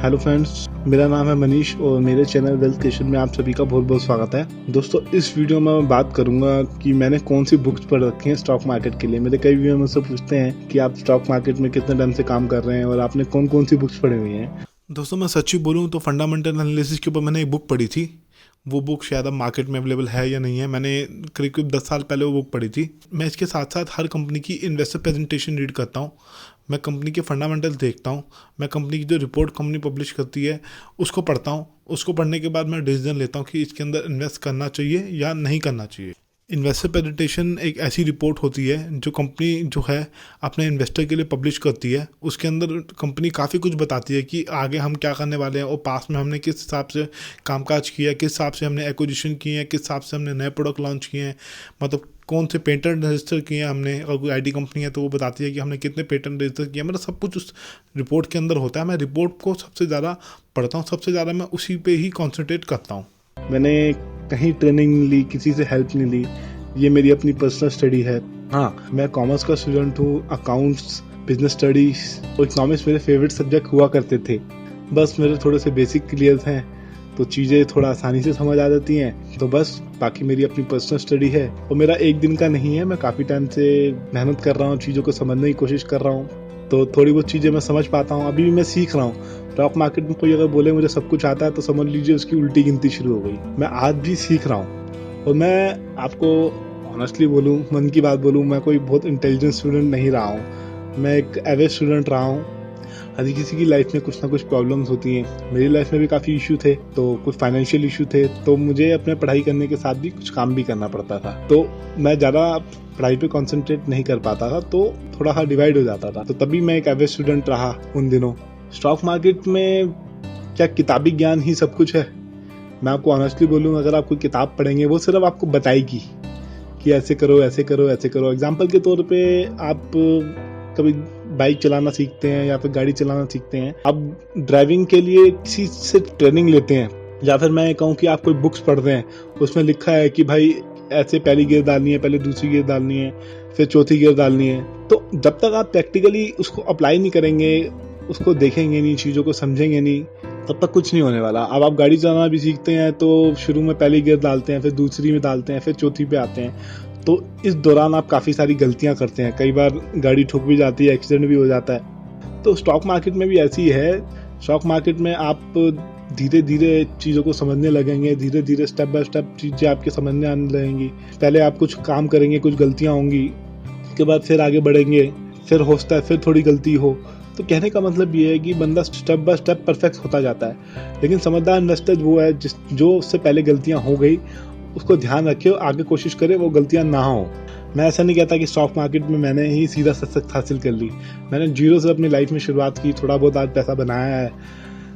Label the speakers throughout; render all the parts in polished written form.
Speaker 1: Hello friends, मेरा नाम है मनीष और मेरे चैनल वेल्थ क्रिएशन में आप सभी का बहुत बहुत स्वागत है। दोस्तों, इस वीडियो में मैं बात करूंगा कि मैंने कौन सी बुक्स पढ़ रखी हैं स्टॉक मार्केट के लिए। मेरे कई व्यूअर मुझसे पूछते हैं कि आप स्टॉक मार्केट में कितने टाइम से काम कर रहे हैं और आपने कौन कौन सी बुक्स पढ़ी हुई हैं।
Speaker 2: दोस्तों, मैं सच्ची बोलूँ तो फंडामेंटल एनालिसिस के ऊपर मैंने एक बुक पढ़ी थी। वो बुक शायद अब मार्केट में अवेलेबल है या नहीं है। मैंने करीब करीब 10 साल पहले वो बुक पढ़ी थी। मैं इसके साथ साथ हर कंपनी की इन्वेस्टर प्रेजेंटेशन रीड करता हूँ। मैं कंपनी के फंडामेंटल देखता हूँ। मैं कंपनी की जो रिपोर्ट कंपनी पब्लिश करती है उसको पढ़ता हूँ। उसको पढ़ने के बाद मैं डिसीजन लेता हूँ कि इसके अंदर इन्वेस्ट करना चाहिए या नहीं करना चाहिए। इन्वेस्टर प्रेजेंटेशन एक ऐसी रिपोर्ट होती है जो कंपनी जो है अपने इन्वेस्टर के लिए पब्लिश करती है। उसके अंदर कंपनी काफ़ी कुछ बताती है कि आगे हम क्या करने वाले हैं और पास्ट में हमने किस हिसाब से कामकाज किया है, किस हिसाब से हमने एक्विजिशन किए हैं, किस हिसाब से हमने नए प्रोडक्ट लॉन्च किए हैं, मतलब कौन से पेटेंट रजिस्टर किए हैं हमने। अगर कोई आईटी कंपनी है तो वो बताती है कि हमने कितने पेटेंट रजिस्टर किए, मतलब सब कुछ उस रिपोर्ट के अंदर होता है। मैं रिपोर्ट को सबसे ज़्यादा पढ़ता हूँ, सबसे ज़्यादा मैं उसी पे ही कॉन्सेंट्रेट करता हूँ।
Speaker 1: मैंने कहीं ट्रेनिंग नहीं ली, किसी से हेल्प नहीं ली, ये मेरी अपनी पर्सनल स्टडी है। हाँ, मैं कॉमर्स का स्टूडेंट हूँ। अकाउंट्स, बिजनेस स्टडीज और इकोनॉमिक्स मेरे फेवरेट सब्जेक्ट हुआ करते थे। बस मेरे थोड़े से बेसिक क्लियर हैं तो चीज़ें थोड़ा आसानी से समझ आ जाती हैं। तो बस बाकी मेरी अपनी पर्सनल स्टडी है और मेरा एक दिन का नहीं है। मैं काफ़ी टाइम से मेहनत कर रहा हूँ, चीज़ों को समझने की कोशिश कर रहा हूँ, तो थोड़ी बहुत चीज़ें मैं समझ पाता हूँ। अभी भी मैं सीख रहा हूँ। स्टॉक मार्केट में कोई अगर बोले मुझे सब कुछ आता है तो समझ लीजिए उसकी उल्टी गिनती शुरू हो गई। मैं आज भी सीख रहा हूँ और मैं आपको ऑनेस्टली बोलूँ, मन की बात बोलूँ, मैं कोई बहुत इंटेलिजेंट स्टूडेंट नहीं रहा हूँ। मैं एक एवरेज स्टूडेंट रहा हूँ। हर किसी की लाइफ में कुछ ना कुछ प्रॉब्लम्स होती हैं। मेरी लाइफ में भी काफ़ी इशू थे, तो कुछ फाइनेंशियल इशू थे, तो मुझे अपने पढ़ाई करने के साथ भी कुछ काम भी करना पड़ता था। तो मैं ज़्यादा पढ़ाई पे कंसंट्रेट नहीं कर पाता था, तो थोड़ा सा डिवाइड हो जाता था। तो तभी मैं एक एवरेज स्टूडेंट रहा उन दिनों। स्टॉक मार्केट में क्या किताबी ज्ञान ही सब कुछ है? मैं आपको ऑनेस्टली बोलूँ, अगर आप कोई किताब पढ़ेंगे वो सिर्फ आपको बताएगी कि ऐसे करो, ऐसे करो, ऐसे करो। एग्जाम्पल के तौर पे आप कभी बाइक चलाना सीखते हैं या फिर गाड़ी चलाना सीखते हैं, आप ड्राइविंग के लिए किसी से ट्रेनिंग लेते हैं, या फिर मैं कहूँ कि आप कोई बुक्स पढ़ रहे हैं, उसमें लिखा है कि भाई ऐसे पहली गियर डालनी है, पहले दूसरी गियर डालनी है, फिर चौथी गियर डालनी है। तो जब तक आप प्रैक्टिकली उसको अप्लाई नहीं करेंगे, उसको देखेंगे नहीं, चीज़ों को समझेंगे नहीं, तब तक कुछ नहीं होने वाला। अब आप गाड़ी चलाना भी सीखते हैं तो शुरू में पहली गियर डालते हैं, फिर दूसरी में डालते हैं, फिर चौथी पे आते हैं। तो इस दौरान आप काफ़ी सारी गलतियां करते हैं। कई बार गाड़ी ठुक भी जाती है, एक्सीडेंट भी हो जाता है। तो स्टॉक मार्केट में भी ऐसी ही है। स्टॉक मार्केट में आप धीरे धीरे चीज़ों को समझने लगेंगे, धीरे धीरे स्टेप बाय स्टेप चीज़ें आपके समझने आने लगेंगी। पहले आप कुछ काम करेंगे, कुछ गलतियां होंगी, उसके बाद फिर आगे बढ़ेंगे, फिर हो सकता है फिर थोड़ी गलती हो। तो कहने का मतलब ये है कि बंदा स्टेप बाय स्टेप परफेक्ट होता जाता है। लेकिन समझदार इन्वेस्टर वो है जो उससे पहले गलतियां हो गई उसको ध्यान रखे और आगे कोशिश करे वो गलतियां ना हो। मैं ऐसा नहीं कहता कि स्टॉक मार्केट में मैंने ही सीधा सक्सेस हासिल कर ली। मैंने जीरो से अपनी लाइफ में शुरुआत की, थोड़ा बहुत आज पैसा बनाया है,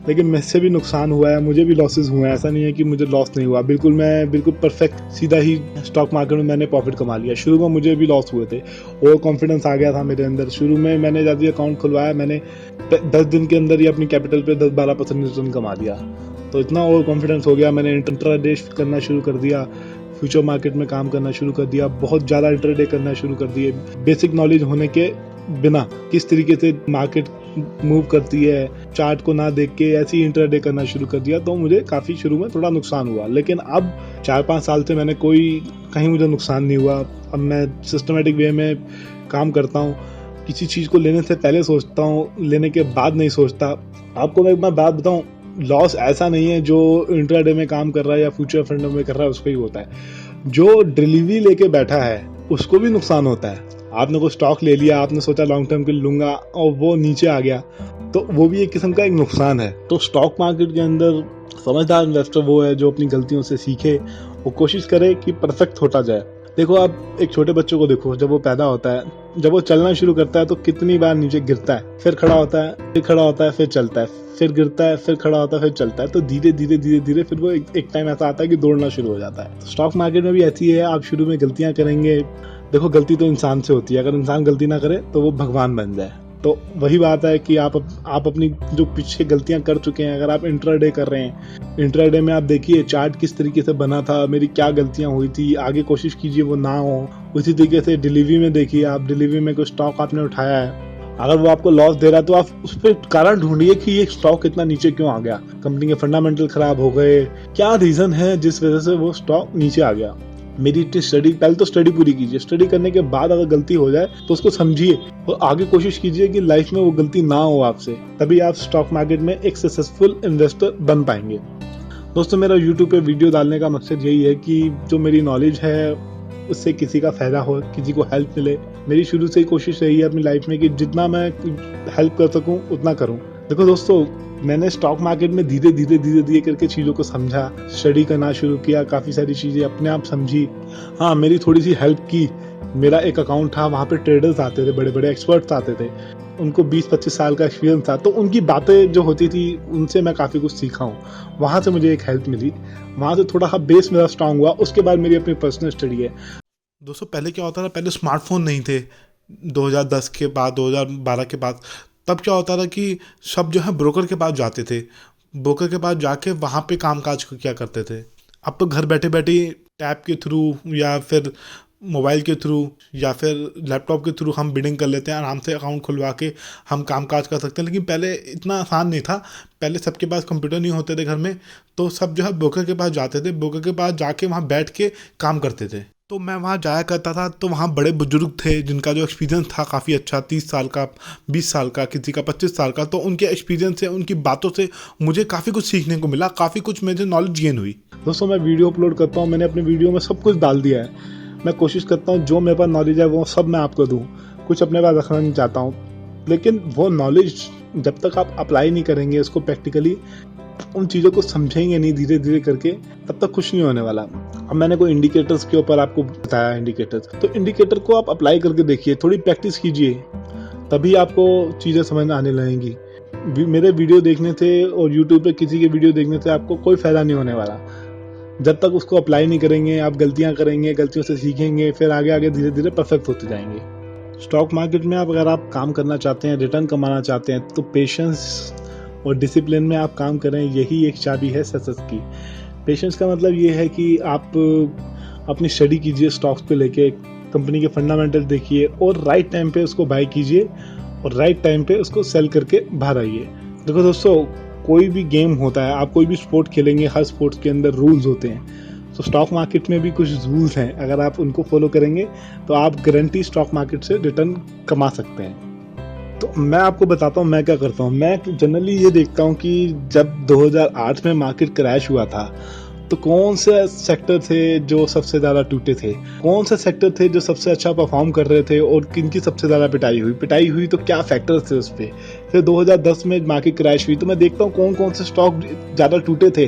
Speaker 1: लेकिन मुझसे भी नुकसान हुआ है, मुझे भी लॉसेस हुए हैं। ऐसा नहीं है कि मुझे लॉस नहीं हुआ। मैं बिल्कुल परफेक्ट सीधा ही स्टॉक मार्केट में मैंने प्रॉफिट कमा लिया। शुरू में मुझे भी लॉस हुए थे, ओवर कॉन्फिडेंस आ गया था मेरे अंदर। शुरू में मैंने जब ये अकाउंट खुलवाया, मैंने 10 दिन के अंदर ही अपनी कैपिटल पे 10-12% रिटर्न कमा लिया। तो इतना ओवर कॉन्फिडेंस हो गया, मैंने इंट्राडे करना शुरू कर दिया, फ्यूचर मार्केट में काम करना शुरू कर दिया, बहुत ज़्यादा इंट्राडे करना शुरू कर दिए। बेसिक नॉलेज होने के बिना किस तरीके से मार्केट मूव करती है, चार्ट को ना देख के ऐसे ही इंट्राडे करना शुरू कर दिया। तो मुझे काफ़ी शुरू में थोड़ा नुकसान हुआ, लेकिन अब 4-5 साल से मैंने कहीं मुझे नुकसान नहीं हुआ। अब मैं सिस्टमेटिक वे में काम करता हूँ। किसी चीज़ को लेने से पहले सोचता हूँ, लेने के बाद नहीं सोचता। आपको मैं एक बात बताऊँ, लॉस ऐसा नहीं है जो इंट्राडे में काम कर रहा है या फ्यूचर फंड में कर रहा है उसको ही होता है। जो डिलीवरी लेके बैठा है उसको भी नुकसान होता है। आपने कोई स्टॉक ले लिया, आपने सोचा लॉन्ग टर्म के लिए लूंगा और वो नीचे आ गया, तो वो भी एक किस्म का एक नुकसान है। तो स्टॉक मार्केट के अंदर समझदार इन्वेस्टर वो है जो अपनी गलतियों से सीखे और कोशिश करे कि परफेक्ट होता जाए। देखो, आप एक छोटे बच्चों को देखो, जब वो पैदा होता है, जब वो चलना शुरू करता है तो कितनी बार नीचे गिरता है, फिर खड़ा होता है, फिर खड़ा होता है, फिर चलता है, फिर गिरता है, फिर खड़ा होता है, फिर चलता है। तो धीरे धीरे फिर वो एक टाइम ऐसा आता है कि दौड़ना शुरू हो जाता है। तो स्टॉक मार्केट में भी ऐसी है। आप शुरू में गलतियां करेंगे। देखो, गलती तो इंसान से होती है। अगर इंसान गलती ना करे तो वो भगवान बन जाए। तो वही बात है कि आप अपनी जो पीछे गलतियां कर चुके हैं, अगर आप इंट्राडे कर रहे हैं, इंट्राडे में आप देखिए चार्ट किस तरीके से बना था, मेरी क्या गलतियां हुई थी, आगे कोशिश कीजिए वो ना हो। उसी तरीके से डिलीवरी में देखिए, आप डिलीवरी में कोई स्टॉक आपने उठाया है अगर वो आपको लॉस दे रहा है तो आप उस पर कारण ढूंढिए कि ये स्टॉक इतना नीचे क्यों आ गया, कंपनी के फंडामेंटल खराब हो गए, क्या रीजन है जिस वजह से वो स्टॉक नीचे आ गया। मेरी इतनी स्टडी, पहले तो स्टडी पूरी कीजिए, स्टडी करने के बाद अगर गलती हो जाए तो उसको समझिए और आगे कोशिश कीजिए कि लाइफ में वो गलती ना हो आपसे, तभी आप स्टॉक मार्केट में एक सक्सेसफुल इन्वेस्टर बन पाएंगे। दोस्तों, मेरा यूट्यूब पे वीडियो डालने का मकसद यही है कि जो मेरी नॉलेज है उससे किसी का फायदा हो, किसी को हेल्प मिले। मेरी शुरू से ही कोशिश रही है अपनी लाइफ में कि जितना मैं हेल्प कर सकूं उतना करूं। देखो दोस्तों, मैंने स्टॉक मार्केट में धीरे धीरे करके चीज़ों को समझा, स्टडी करना शुरू किया, काफ़ी सारी चीज़ें अपने आप समझी। हाँ, मेरी थोड़ी सी हेल्प की। मेरा एक अकाउंट था, वहाँ पे ट्रेडर्स आते थे, बड़े बड़े एक्सपर्ट्स आते थे, उनको 20-25 साल का एक्सपीरियंस था, तो उनकी बातें जो होती थी उनसे मैं काफ़ी कुछ सीखा हूँ। वहाँ से मुझे एक हेल्प मिली, वहाँ से थोड़ा सा बेस मेरा स्ट्रांग हुआ। उसके बाद मेरी अपनी पर्सनल स्टडी है।
Speaker 2: दोस्तों, पहले क्या होता था, पहले स्मार्टफोन नहीं थे 2010 के बाद, 2012 के बाद। तब क्या होता था कि सब जो है ब्रोकर के पास जाते थे, ब्रोकर के पास जाके वहाँ पे कामकाज को क्या करते थे। अब तो घर बैठे बैठे टैब के थ्रू या फिर मोबाइल के थ्रू या फिर लैपटॉप के थ्रू हम बिडिंग कर लेते हैं, आराम से अकाउंट खुलवा के हम कामकाज कर सकते हैं। लेकिन पहले इतना आसान नहीं था, पहले सबके पास कंप्यूटर नहीं होते थे घर में, तो सब जो है ब्रोकर के पास जाते थे, ब्रोकर के पास जाके वहाँ बैठ के काम करते थे। तो मैं वहाँ जाया करता था, तो वहाँ बड़े बुजुर्ग थे जिनका जो एक्सपीरियंस था काफ़ी अच्छा, 30 साल का, 20 साल का, किसी का 25 साल का। तो उनके एक्सपीरियंस से, उनकी बातों से मुझे काफ़ी कुछ सीखने को मिला, काफ़ी कुछ मुझे नॉलेज गेन हुई।
Speaker 1: दोस्तों, मैं वीडियो अपलोड करता हूँ, मैंने अपने वीडियो में सब कुछ डाल दिया है। मैं कोशिश करता हूँ जो मेरे पास नॉलेज है वो सब मैं आपको दूँ, कुछ अपने पास रखना नहीं चाहता हूँ। लेकिन वो नॉलेज जब तक आप अप्लाई नहीं करेंगे उसको प्रैक्टिकली, उन चीज़ों को समझेंगे नहीं धीरे धीरे करके, तब तक कुछ नहीं होने वाला। अब मैंने कोई इंडिकेटर्स के ऊपर आपको बताया, इंडिकेटर्स, तो इंडिकेटर को आप अप्लाई करके देखिए, थोड़ी प्रैक्टिस कीजिए, तभी आपको चीज़ें समझ आने लगेंगी। मेरे वीडियो देखने से और यूट्यूब पे किसी के वीडियो देखने से आपको कोई फ़ायदा नहीं होने वाला। जब तक उसको अप्लाई नहीं करेंगे, आप गलतियां करेंगे, गलतियों से सीखेंगे, फिर आगे आगे धीरे धीरे परफेक्ट होते जाएंगे। स्टॉक मार्केट में अगर आप काम करना चाहते हैं, रिटर्न कमाना चाहते हैं, तो पेशेंस और डिसिप्लिन में आप काम करें, यही एक चाबी है सक्सेस की। पेशेंस का मतलब ये है कि आप अपनी स्टडी कीजिए, स्टॉक्स पे लेके कंपनी के फंडामेंटल देखिए और राइट टाइम पे उसको बाय कीजिए और राइट टाइम पे उसको सेल करके बाहर आइए। देखो दोस्तों, कोई भी गेम होता है, आप कोई भी स्पोर्ट खेलेंगे, हर स्पोर्ट्स के अंदर रूल्स होते हैं। तो स्टॉक मार्केट में भी कुछ रूल्स हैं, अगर आप उनको फॉलो करेंगे तो आप गारंटी स्टॉक मार्केट से रिटर्न कमा सकते हैं। तो मैं आपको बताता हूँ मैं क्या करता हूँ। मैं जनरली ये देखता हूँ कि जब 2008 में मार्केट क्रैश हुआ था तो कौन से सेक्टर थे जो सबसे ज़्यादा टूटे थे, कौन से सेक्टर थे जो सबसे अच्छा परफॉर्म कर रहे थे और किनकी सबसे ज़्यादा पिटाई हुई तो क्या फैक्टर्स थे उस पर। फिर 2010 में मार्केट क्रैश हुई तो मैं देखता हूँ कौन कौन से स्टॉक ज़्यादा टूटे थे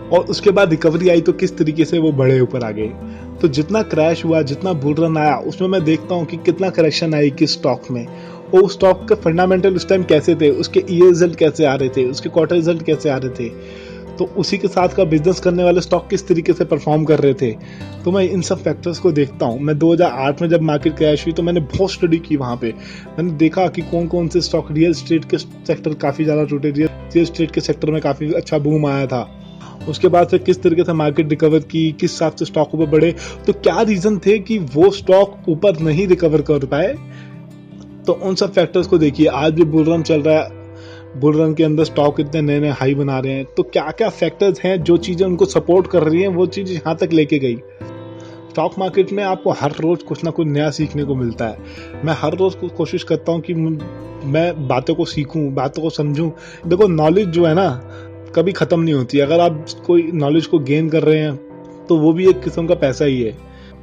Speaker 1: और उसके बाद रिकवरी आई तो किस तरीके से वो बड़े ऊपर आ गए। तो जितना क्रैश हुआ, जितना बुल रन आया, उसमें मैं देखता हूँ कि कितना करेक्शन आई किस स्टॉक में, और उस स्टॉक के फंडामेंटल उस टाइम कैसे थे, उसके ईयर रिजल्ट कैसे आ रहे थे, उसके क्वार्टर रिजल्ट कैसे आ रहे थे, तो उसी के साथ का बिजनेस करने वाले स्टॉक किस तरीके से परफॉर्म कर रहे थे। तो मैं इन सब फैक्टर्स को देखता हूँ। मैं 2008 में जब मार्केट क्रैश हुई तो मैंने बहुत स्टडी की, वहाँ पे मैंने देखा कि कौन कौन से स्टॉक, रियल एस्टेट के सेक्टर काफ़ी ज़्यादा टूटे, रियल एस्टेट के सेक्टर में काफ़ी अच्छा बूम आया था। उसके बाद से किस तरीके से मार्केट रिकवर की, किस हिसाब से स्टॉक ऊपर बढ़े, तो क्या रीज़न थे कि वो स्टॉक ऊपर नहीं रिकवर कर पाए। तो उन सब फैक्टर्स को देखिए। आज भी बुल रन चल रहा है, बुल रन के अंदर स्टॉक इतने नए नए हाई बना रहे हैं, तो क्या क्या फैक्टर्स हैं जो चीज़ें उनको सपोर्ट कर रही हैं, वो चीज़ यहाँ तक लेके गई। स्टॉक मार्केट में आपको हर रोज़ कुछ ना कुछ नया सीखने को मिलता है। मैं हर रोज़ कोशिश करता हूँ कि मैं बातों को सीखूं, बातों को समझूं। देखो, नॉलेज जो है ना कभी ख़त्म नहीं होती। अगर आप कोई नॉलेज को गेन कर रहे हैं तो वो भी एक किस्म का पैसा ही है।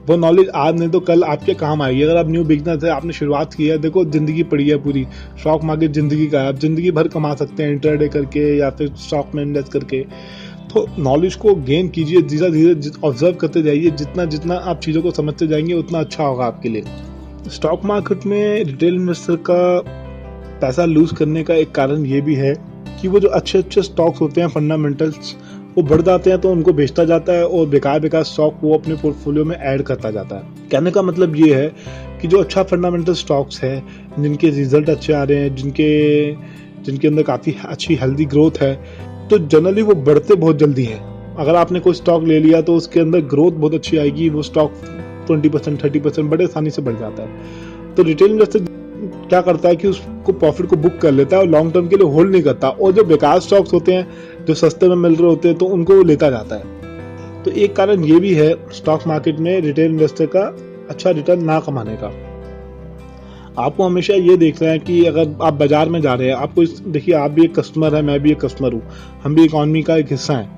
Speaker 1: वो नॉलेज आज नहीं तो कल आपके काम आएगी। अगर आप न्यू बिजनेस है, आपने शुरुआत की है, देखो ज़िंदगी पड़ी है पूरी, स्टॉक मार्केट ज़िंदगी का है, आप ज़िंदगी भर कमा सकते हैं इंटरडे करके या फिर स्टॉक में इन्वेस्ट करके। तो नॉलेज को गेन कीजिए, धीरे धीरे ऑब्जर्व करते जाइए, जितना जितना आप चीज़ों को समझते जाएंगे उतना अच्छा होगा आपके लिए। स्टॉक मार्केट में रिटेल इन्वेस्टर का पैसा लूज करने का एक कारण ये भी है कि वो जो अच्छे अच्छे स्टॉक्स होते हैं, फंडामेंटल्स, वो बढ़ जाते हैं तो उनको बेचता जाता है और बेकार स्टॉक वो अपने पोर्टफोलियो में ऐड करता जाता है। कहने का मतलब ये है कि जो अच्छा फंडामेंटल स्टॉक्स है, जिनके रिजल्ट अच्छे आ रहे हैं, जिनके अंदर काफ़ी अच्छी हेल्दी ग्रोथ है, तो जनरली वो बढ़ते बहुत जल्दी हैं। अगर आपने कोई स्टॉक ले लिया तो उसके अंदर ग्रोथ बहुत अच्छी आएगी, वो स्टॉक 20% 30% बड़े आसानी से बढ़ जाता है। तो रिटेल इन्वेस्टर क्या करता है कि उसको प्रॉफिट को बुक कर लेता है और लॉन्ग टर्म के लिए होल्ड नहीं करता, और जो बेकार स्टॉक्स होते हैं जो सस्ते में मिल रहे होते हैं तो उनको वो लेता जाता है। तो एक कारण ये भी है स्टॉक मार्केट में रिटेल इन्वेस्टर का अच्छा रिटर्न ना कमाने का। आपको हमेशा ये देखना है कि अगर आप बाजार में जा रहे हैं, आपको देखिए, आप भी एक कस्टमर है, मैं भी एक कस्टमर हूँ, हम भी इकोनॉमी का एक हिस्सा है।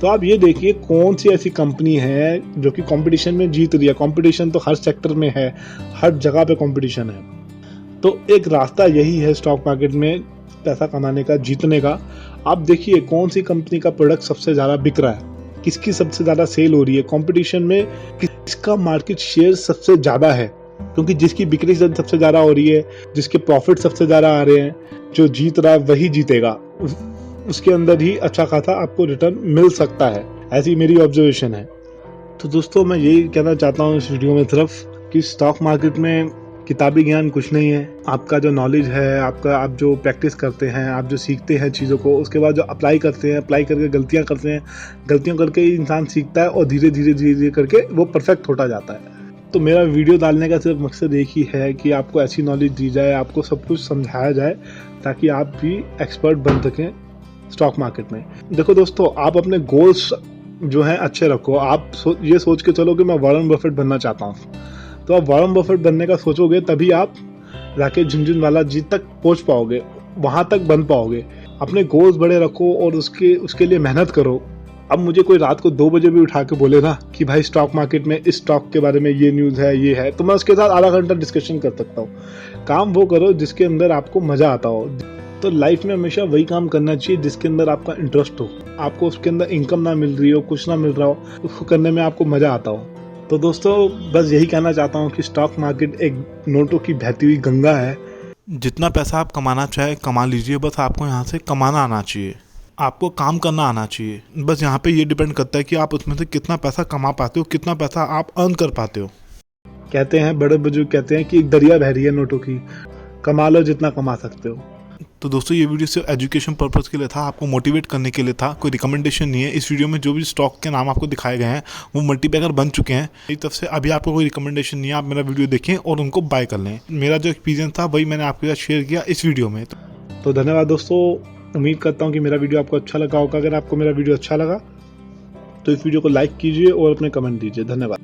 Speaker 1: तो आप ये देखिए कौन सी ऐसी कंपनी है जो कि कंपटीशन में जीत रही है। कंपटीशन तो हर सेक्टर में है, हर जगह पे कंपटीशन है। तो एक रास्ता यही है स्टॉक मार्केट में पैसा कमाने का, जीतने का। आप देखिए कौन सी कंपनी का प्रोडक्ट सबसे ज़्यादा बिक रहा है, किसकी सबसे ज़्यादा सेल हो रही है, कंपटीशन में किसका मार्केट शेयर सबसे ज़्यादा है। क्योंकि जिसकी बिक्री सबसे ज़्यादा हो रही है, जिसके प्रॉफिट सबसे ज़्यादा आ रहे हैं, जो जीत रहा है वही जीतेगा। उसके अंदर ही अच्छा खासा आपको रिटर्न मिल सकता है, ऐसी मेरी ऑब्जर्वेशन है। तो दोस्तों मैं यही कहना चाहता हूँ इस वीडियो में सिर्फ कि स्टॉक मार्केट में किताबी ज्ञान कुछ नहीं है। आपका जो नॉलेज है, आप जो प्रैक्टिस करते हैं, आप जो सीखते हैं चीज़ों को, उसके बाद जो अप्लाई करते हैं, अप्लाई करके गलतियाँ करते हैं, गलतियाँ करके इंसान सीखता है और धीरे धीरे करके वो परफेक्ट होता जाता है। तो मेरा वीडियो डालने का सिर्फ मकसद एक ही है कि आपको ऐसी नॉलेज दी जाए, आपको सब कुछ समझाया जाए ताकि आप भी एक्सपर्ट बन सकें स्टॉक मार्केट में। देखो दोस्तों, आप अपने गोल्स जो हैं अच्छे रखो। आप ये सोच के चलो कि मैं वॉरेन बफेट बनना चाहता हूँ, तो आप वॉरेन बफेट बनने का सोचोगे तभी आप राकेश झुनझुनवाला जी तक पहुँच पाओगे, वहाँ तक बन पाओगे। अपने गोल्स बड़े रखो और उसके लिए मेहनत करो। अब मुझे कोई रात को 2 बजे भी उठा के बोले ना कि भाई स्टॉक मार्केट में इस स्टॉक के बारे में ये न्यूज़ है, ये है, तो मैं उसके साथ आधा घंटा डिस्कशन कर सकता हूँ। काम वो करो जिसके अंदर आपको मज़ा आता हो। तो लाइफ में हमेशा वही काम करना चाहिए जिसके अंदर आपका इंटरेस्ट हो। आपको उसके अंदर इनकम ना मिल रही हो, कुछ ना मिल रहा हो, उसको करने में आपको मज़ा आता हो। तो दोस्तों बस यही कहना चाहता हूँ कि स्टॉक मार्केट एक नोटों की बहती हुई गंगा है।
Speaker 2: जितना पैसा आप कमाना चाहे कमा लीजिए, बस आपको यहाँ से कमाना आना चाहिए, आपको काम करना आना चाहिए। बस यहाँ पे ये डिपेंड करता है कि आप उसमें से कितना पैसा कमा पाते हो, कितना पैसा आप अर्न कर पाते हो।
Speaker 1: कहते हैं बड़े बुजुर्ग कहते हैं कि एक दरिया बह रही है नोटों की, कमा लो जितना कमा सकते हो।
Speaker 2: तो दोस्तों ये वीडियो सिर्फ एजुकेशन पर्पज़ के लिए था, आपको मोटिवेट करने के लिए था, कोई रिकमेंडेशन नहीं है। इस वीडियो में जो भी स्टॉक के नाम आपको दिखाए गए हैं वो मल्टीबैगर बन चुके हैं। मेरी तरफ से अभी आपको कोई रिकमेंडेशन नहीं है, आप मेरा वीडियो देखें और उनको बाय कर लें। मेरा जो एक्सपीरियंस था वही मैंने आपके साथ शेयर किया इस वीडियो में।
Speaker 1: तो धन्यवाद दोस्तों, उम्मीद करता हूँ कि मेरा वीडियो आपको अच्छा लगा होगा। अगर आपको मेरा वीडियो अच्छा लगा तो इस वीडियो को लाइक कीजिए और अपने कमेंट दीजिए। धन्यवाद।